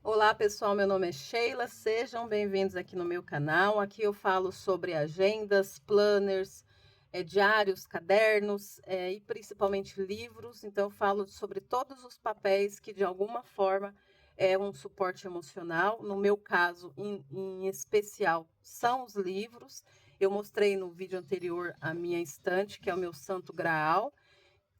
Olá pessoal, meu nome é Sheila, sejam bem-vindos aqui no meu canal. Aqui eu falo sobre agendas, planners, diários, cadernos e principalmente livros. Então eu falo sobre todos os papéis que de alguma forma é um suporte emocional. No meu caso, em especial, são os livros. Eu mostrei no vídeo anterior a minha estante, que é o meu santo graal.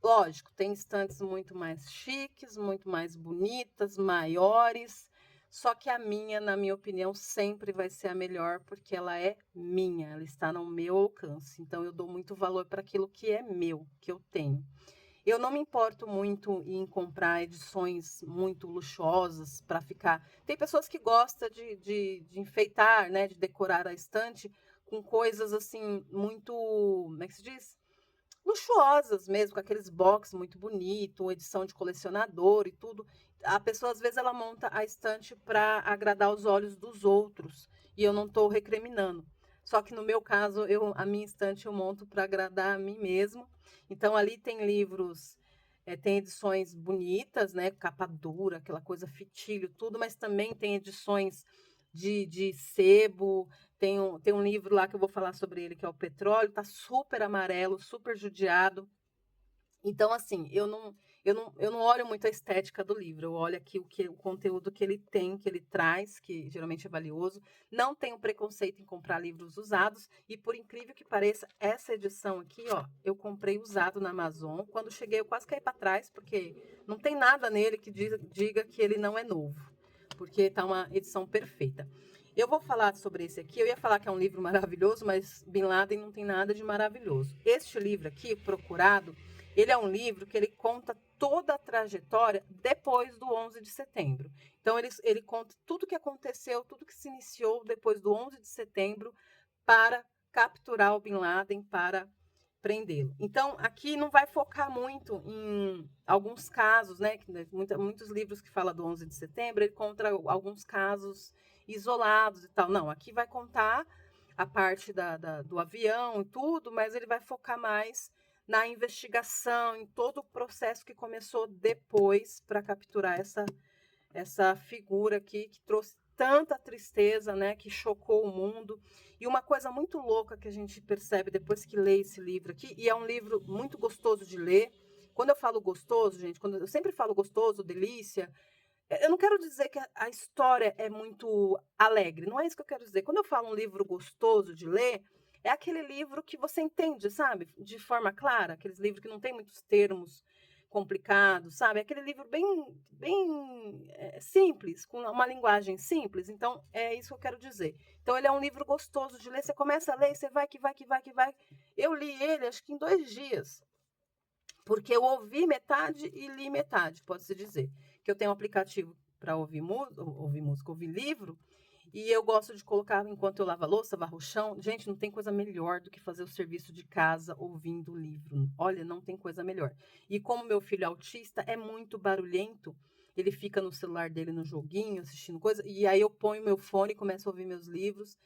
Lógico, tem estantes muito mais chiques, muito mais bonitas, maiores, só que a minha, na minha opinião, sempre vai ser a melhor, porque ela é minha, ela está no meu alcance. Então, eu dou muito valor para aquilo que é meu, que eu tenho. Eu não me importo muito em comprar edições muito luxuosas para ficar. Tem pessoas que gostam de enfeitar, né, de decorar a estante com coisas assim, muito. Como é que se diz? Luxuosas mesmo, com aqueles box muito bonito, edição de colecionador e tudo. A pessoa, às vezes, ela monta a estante para agradar os olhos dos outros, e eu não estou recriminando. Só que no meu caso, a minha estante eu monto para agradar a mim mesmo. Então, ali tem livros, tem edições bonitas, né? Capa dura, aquela coisa fitilho, tudo, mas também tem edições de sebo, tem um livro lá que eu vou falar sobre ele, que é o Petróleo, tá super amarelo, super judiado. Então, assim, eu não olho muito a estética do livro, eu olho aqui o conteúdo que ele tem, que ele traz, que geralmente é valioso. Não tenho preconceito em comprar livros usados, e por incrível que pareça, essa edição aqui, ó, eu comprei usado na Amazon. Quando cheguei, eu quase caí para trás, porque não tem nada nele que diga que ele não é novo, porque tá uma edição perfeita. Eu vou falar sobre esse aqui. Eu ia falar que é um livro maravilhoso, mas Bin Laden não tem nada de maravilhoso. Este livro aqui, Procurado, ele é um livro que ele conta toda a trajetória depois do 11 de setembro. Então, ele conta tudo que aconteceu, tudo que se iniciou depois do 11 de setembro para capturar o Bin Laden, para prendê-lo. Então, aqui não vai focar muito em alguns casos, né? Muitos livros que falam do 11 de setembro, ele conta alguns casos isolados e tal. Não, aqui vai contar a parte do avião e tudo, mas ele vai focar mais na investigação, em todo o processo que começou depois para capturar essa figura aqui que trouxe tanta tristeza, né, que chocou o mundo. E uma coisa muito louca que a gente percebe depois que lê esse livro aqui, e é um livro muito gostoso de ler. Quando eu falo gostoso, gente, quando eu sempre falo gostoso, delícia, eu não quero dizer que a história é muito alegre, não é isso que eu quero dizer. Quando eu falo um livro gostoso de ler, é aquele livro que você entende, sabe, de forma clara, aqueles livros que não tem muitos termos complicados, sabe? Aquele livro bem simples, com uma linguagem simples. Então, é isso que eu quero dizer. Então, ele é um livro gostoso de ler. Você começa a ler, você vai, que vai, que vai, que vai. Eu li ele, acho que em 2 dias, porque eu ouvi metade e li metade, pode-se dizer. Que eu tenho um aplicativo para ouvir música, ouvir livro, e eu gosto de colocar enquanto eu lavo a louça, varro o chão. Gente, não tem coisa melhor do que fazer o serviço de casa ouvindo o livro. Olha, não tem coisa melhor. E como meu filho é autista, é muito barulhento. Ele fica no celular dele no joguinho, assistindo coisa, e aí eu ponho meu fone e começo a ouvir meus livros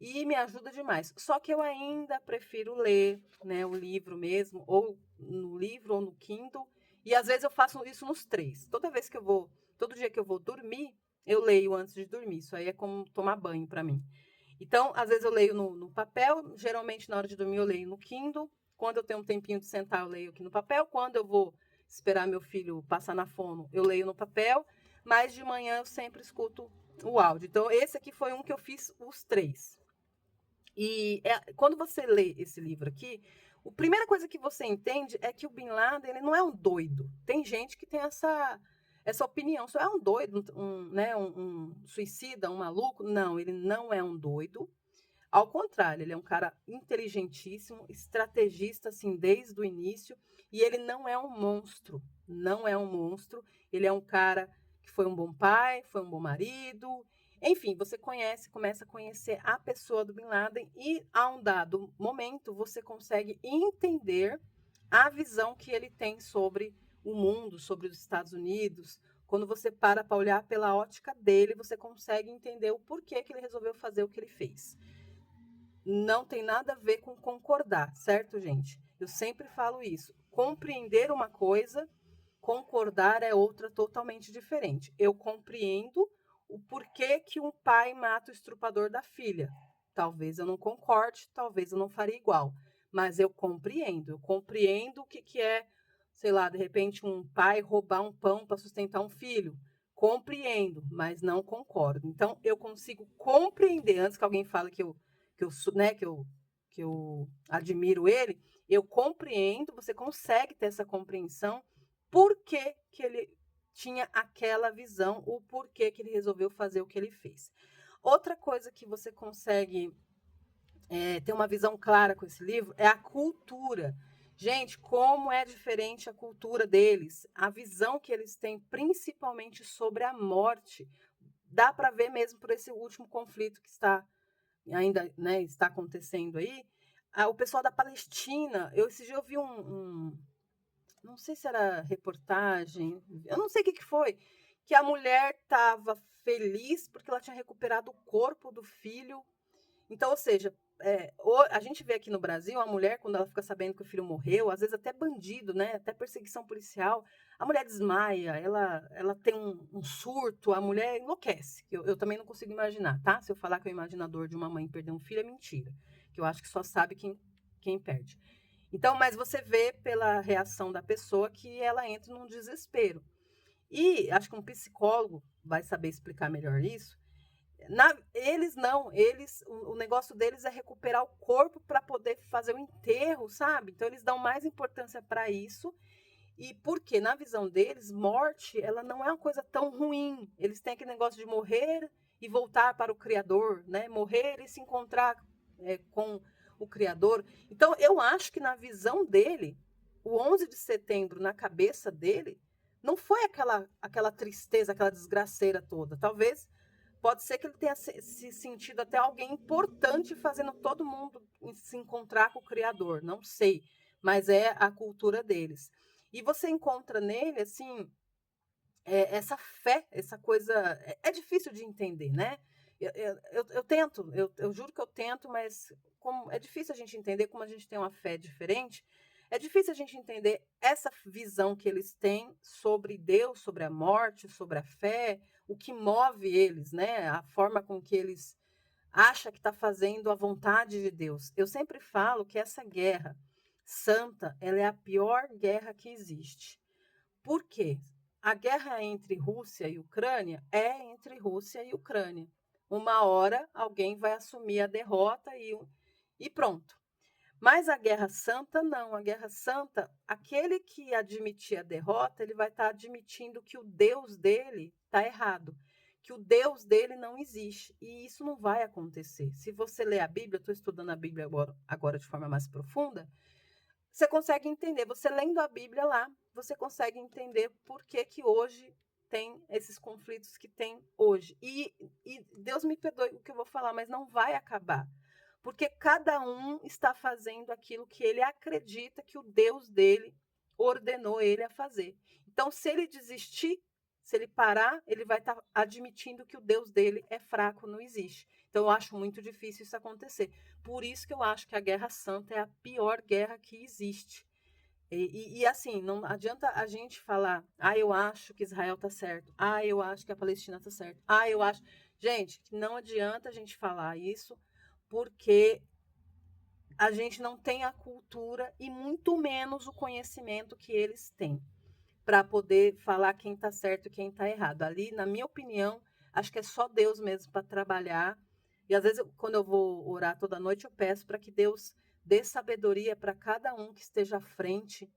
e me ajuda demais. Só que eu ainda prefiro ler, né, o livro mesmo, ou no livro ou no Kindle, e às vezes eu faço isso nos três. Todo dia que eu vou dormir, eu leio antes de dormir. Isso aí é como tomar banho para mim. Então, às vezes eu leio no papel, geralmente na hora de dormir eu leio no Kindle. Quando eu tenho um tempinho de sentar, eu leio aqui no papel. Quando eu vou esperar meu filho passar na fono, eu leio no papel. Mas de manhã eu sempre escuto o áudio. Então, esse aqui foi um que eu fiz os três. E quando você lê esse livro aqui, a primeira coisa que você entende é que o Bin Laden ele não é um doido. Tem gente que tem essa opinião. Só é um doido, né, um suicida, um maluco. Não, ele não é um doido. Ao contrário, ele é um cara inteligentíssimo, estrategista, assim, desde o início. E ele não é um monstro. Não é um monstro. Ele é um cara que foi um bom pai, foi um bom marido. Enfim, você começa a conhecer a pessoa do Bin Laden e, a um dado momento, você consegue entender a visão que ele tem sobre o mundo, sobre os Estados Unidos. Quando você para olhar pela ótica dele, você consegue entender o porquê que ele resolveu fazer o que ele fez. Não tem nada a ver com concordar, certo, gente? Eu sempre falo isso. Compreender uma coisa, concordar é outra totalmente diferente. Eu compreendo o porquê que um pai mata o estuprador da filha. Talvez eu não concorde, talvez eu não faria igual, mas eu compreendo o que, que é, sei lá, de repente um pai roubar um pão para sustentar um filho. Compreendo, mas não concordo. Então, eu consigo compreender, antes que alguém fale né, que eu admiro ele, eu compreendo, você consegue ter essa compreensão, por que que ele tinha aquela visão, o porquê que ele resolveu fazer o que ele fez. Outra coisa que você consegue ter uma visão clara com esse livro é a cultura. Gente, como é diferente a cultura deles, a visão que eles têm, principalmente sobre a morte. Dá para ver mesmo por esse último conflito que está ainda, né, está acontecendo aí. O pessoal da Palestina, esse dia eu vi não sei se era reportagem, eu não sei o que, que foi, que a mulher estava feliz porque ela tinha recuperado o corpo do filho. Então, ou seja, a gente vê aqui no Brasil a mulher, quando ela fica sabendo que o filho morreu, às vezes até bandido, né? Até perseguição policial, a mulher desmaia, ela tem um surto, a mulher enlouquece. Eu também não consigo imaginar, tá? Se eu falar que é o imaginador de uma mãe perder um filho, é mentira. Que eu acho que só sabe quem perde. Então, mas você vê pela reação da pessoa que ela entra num desespero. E acho que um psicólogo vai saber explicar melhor isso. Eles não, o negócio deles é recuperar o corpo para poder fazer o enterro, sabe? Então eles dão mais importância para isso. E porque na visão deles, morte, ela não é uma coisa tão ruim. Eles têm aquele negócio de morrer e voltar para o Criador, né? Morrer e se encontrar com o Criador. Então eu acho que na visão dele, o 11 de setembro na cabeça dele não foi aquela tristeza, aquela desgraceira toda. Talvez pode ser que ele tenha se sentido até alguém importante fazendo todo mundo se encontrar com o Criador. Não sei, mas é a cultura deles. E você encontra nele, assim, essa fé, essa coisa. É difícil de entender, né? Eu tento, eu juro que eu tento, mas como é difícil a gente entender como a gente tem uma fé diferente. É difícil a gente entender essa visão que eles têm sobre Deus, sobre a morte, sobre a fé, o que move eles, né? A forma com que eles acham que está fazendo a vontade de Deus. Eu sempre falo que essa guerra santa, ela é a pior guerra que existe. Por quê? A guerra entre Rússia e Ucrânia é entre Rússia e Ucrânia. Uma hora alguém vai assumir a derrota e pronto. Mas a Guerra Santa, não. A Guerra Santa, aquele que admitir a derrota, ele vai estar admitindo que o Deus dele está errado, que o Deus dele não existe. E isso não vai acontecer. Se você ler a Bíblia, eu estou estudando a Bíblia agora de forma mais profunda, você consegue entender. Você lendo a Bíblia lá, você consegue entender por que que hoje tem esses conflitos que tem hoje. E Deus me perdoe o que eu vou falar, mas não vai acabar. Porque cada um está fazendo aquilo que ele acredita que o Deus dele ordenou ele a fazer. Então, se ele desistir, se ele parar, ele vai estar admitindo que o Deus dele é fraco, não existe. Então, eu acho muito difícil isso acontecer. Por isso que eu acho que a Guerra Santa é a pior guerra que existe. Assim, não adianta a gente falar, eu acho que Israel está certo, eu acho que a Palestina está certo, eu acho. Gente, não adianta a gente falar isso, porque a gente não tem a cultura e muito menos o conhecimento que eles têm para poder falar quem está certo e quem está errado. Ali, na minha opinião, acho que é só Deus mesmo para trabalhar. E às vezes, quando eu vou orar toda noite, eu peço para que Deus dê sabedoria para cada um que esteja à frente,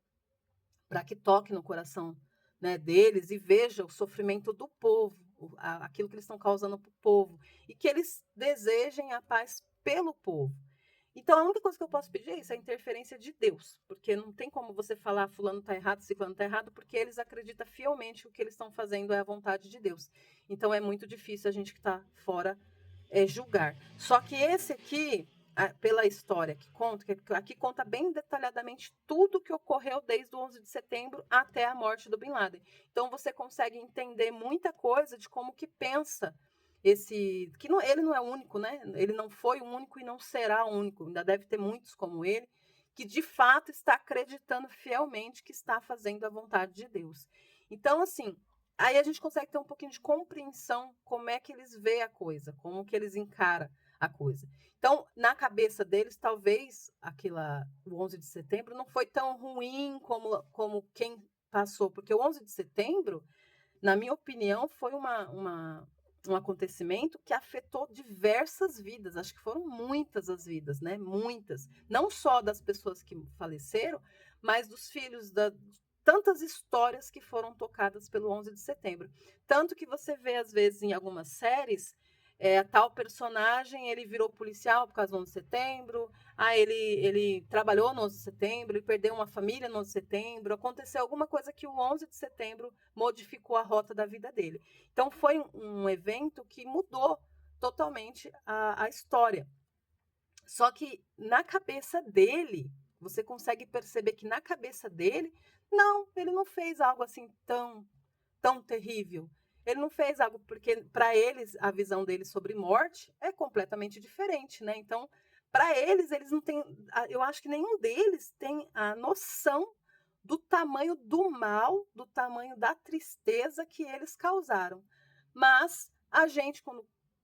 para que toque no coração, né, deles e veja o sofrimento do povo, aquilo que eles estão causando para o povo, e que eles desejem a paz pelo povo. Então, a única coisa que eu posso pedir é isso, a interferência de Deus, porque não tem como você falar fulano está errado, ciclano está errado, porque eles acreditam fielmente que o que eles estão fazendo é a vontade de Deus. Então, é muito difícil a gente que está fora julgar. Só que esse aqui, pela história que conta, que aqui conta bem detalhadamente tudo que ocorreu desde o 11 de setembro até a morte do Bin Laden. Então, você consegue entender muita coisa de como que pensa ele não é único, né? Ele não foi o único e não será o único. Ainda deve ter muitos como ele, que de fato está acreditando fielmente que está fazendo a vontade de Deus. Então, assim, aí a gente consegue ter um pouquinho de compreensão como é que eles veem a coisa, como que eles encaram a coisa. Então, na cabeça deles, talvez o 11 de setembro não foi tão ruim como quem passou, porque o 11 de setembro, na minha opinião, foi um acontecimento que afetou diversas vidas. Acho que foram muitas as vidas, né? Muitas. Não só das pessoas que faleceram, mas dos filhos, tantas histórias que foram tocadas pelo 11 de setembro. Tanto que você vê, às vezes, em algumas séries, tal personagem, ele virou policial por causa do 11 de setembro, ele trabalhou no 11 de setembro, ele perdeu uma família no 11 de setembro, aconteceu alguma coisa que o 11 de setembro modificou a rota da vida dele. Então, foi um evento que mudou totalmente a história. Só que na cabeça dele, você consegue perceber que na cabeça dele, não, ele não fez algo assim tão terrível. Ele não fez algo porque para eles a visão deles sobre morte é completamente diferente, né? Então, para eles não têm, eu acho que nenhum deles tem a noção do tamanho do mal, do tamanho da tristeza que eles causaram. Mas a gente,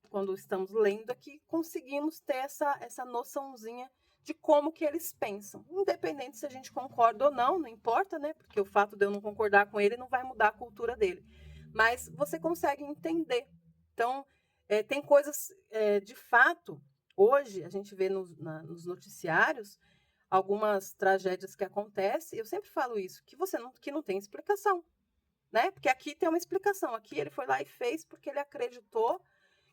quando estamos lendo aqui, conseguimos ter essa noçãozinha de como que eles pensam. Independente se a gente concorda ou não, não importa, né? Porque o fato de eu não concordar com ele não vai mudar a cultura dele. Mas você consegue entender. Então, tem coisas, de fato, hoje a gente vê nos noticiários algumas tragédias que acontecem, eu sempre falo isso, que não tem explicação, né? Porque aqui tem uma explicação. Aqui ele foi lá e fez porque ele acreditou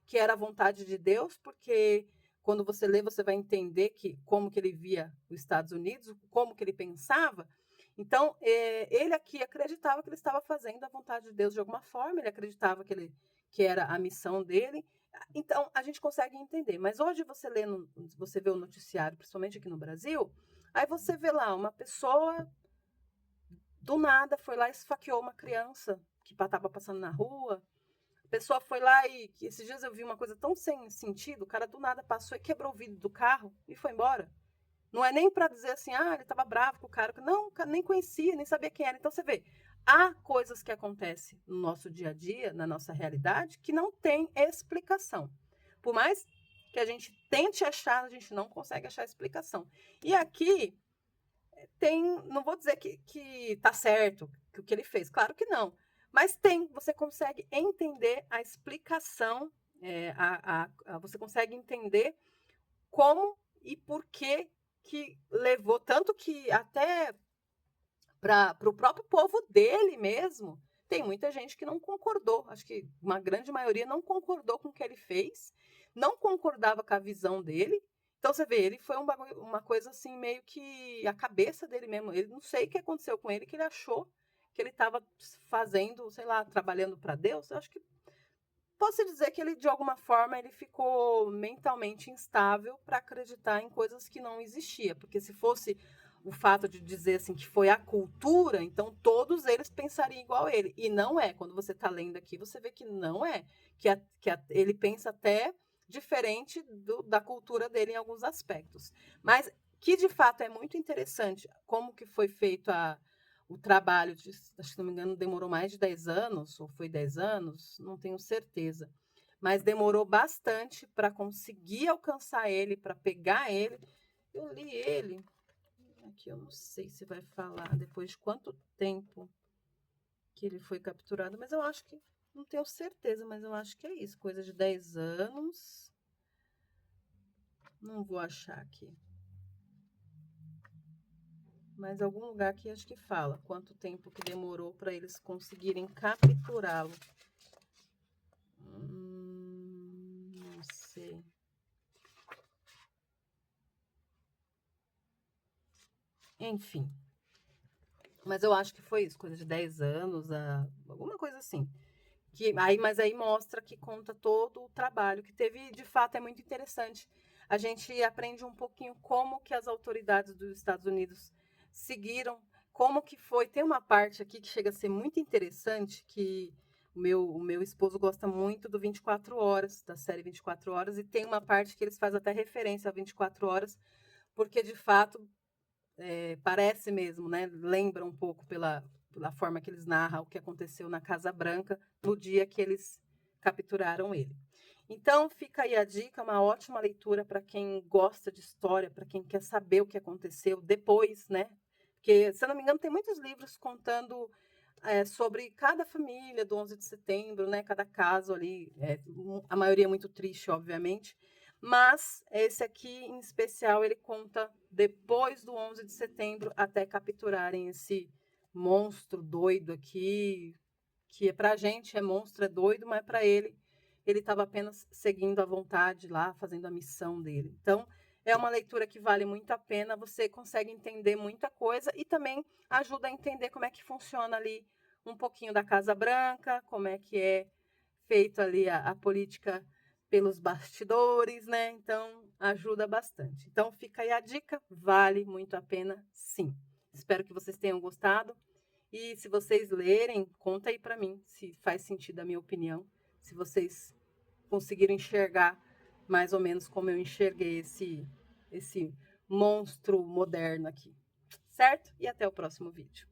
que era a vontade de Deus, porque quando você lê, você vai entender como que ele via os Estados Unidos, como que ele pensava. Então, ele aqui acreditava que ele estava fazendo a vontade de Deus de alguma forma, ele acreditava que era a missão dele. Então, a gente consegue entender. Mas hoje você vê o noticiário, principalmente aqui no Brasil, aí você vê lá uma pessoa do nada foi lá e esfaqueou uma criança que estava passando na rua. A pessoa foi lá esses dias eu vi uma coisa tão sem sentido, o cara do nada passou e quebrou o vidro do carro e foi embora. Não é nem para dizer assim, ele estava bravo com o cara. Não, o cara nem conhecia, nem sabia quem era. Então você vê, há coisas que acontecem no nosso dia a dia, na nossa realidade, que não tem explicação. Por mais que a gente tente achar, a gente não consegue achar explicação. E aqui não vou dizer que tá certo que o que ele fez, claro que não. Mas você consegue entender a explicação, você consegue entender como e por que levou, tanto que até para o próprio povo dele mesmo, tem muita gente que não concordou. Acho que uma grande maioria não concordou com o que ele fez, não concordava com a visão dele. Então você vê, ele foi uma coisa assim, meio que a cabeça dele mesmo. Ele não sei o que aconteceu com ele, que ele achou que ele estava fazendo, sei lá, trabalhando para Deus. Eu acho que posso dizer que ele, de alguma forma, ele ficou mentalmente instável para acreditar em coisas que não existiam. Porque se fosse o fato de dizer assim que foi a cultura, então todos eles pensariam igual a ele. E não é. Quando você está lendo aqui, você vê que não é. Ele pensa até diferente da cultura dele em alguns aspectos. Mas que, de fato, é muito interessante como que foi feito o trabalho, acho que não me engano, demorou mais de 10 anos, ou foi 10 anos, não tenho certeza. Mas demorou bastante para conseguir alcançar ele, para pegar ele. Eu li ele, aqui eu não sei se vai falar depois de quanto tempo que ele foi capturado, mas eu acho que, não tenho certeza, mas eu acho que é isso, coisa de 10 anos. Não vou achar aqui. Mas algum lugar aqui acho que fala quanto tempo que demorou para eles conseguirem capturá-lo. Não sei. Enfim. Mas eu acho que foi isso, coisa de 10 anos, alguma coisa assim. Mas aí mostra que conta todo o trabalho que teve, de fato é muito interessante. A gente aprende um pouquinho como que as autoridades dos Estados Unidos seguiram, como que foi. Tem uma parte aqui que chega a ser muito interessante, que o meu esposo gosta muito do 24 Horas, da série 24 Horas, e tem uma parte que eles fazem até referência a 24 Horas, porque de fato parece mesmo, né? Lembra um pouco da forma que eles narram o que aconteceu na Casa Branca no dia que eles capturaram ele. Então, fica aí a dica, uma ótima leitura para quem gosta de história, para quem quer saber o que aconteceu depois, né? Porque, se eu não me engano, tem muitos livros contando sobre cada família do 11 de setembro, né? Cada caso ali, a maioria muito triste, obviamente, mas esse aqui, em especial, ele conta depois do 11 de setembro até capturarem esse monstro doido aqui, que para a gente é monstro, é doido, mas para ele estava apenas seguindo a vontade lá, fazendo a missão dele. Então, é uma leitura que vale muito a pena, você consegue entender muita coisa e também ajuda a entender como é que funciona ali um pouquinho da Casa Branca, como é que é feito ali a política pelos bastidores, né? Então, ajuda bastante. Então, fica aí a dica, vale muito a pena, sim. Espero que vocês tenham gostado. E se vocês lerem, conta aí para mim se faz sentido a minha opinião, se vocês conseguiram enxergar mais ou menos como eu enxerguei esse monstro moderno aqui. Certo? E até o próximo vídeo.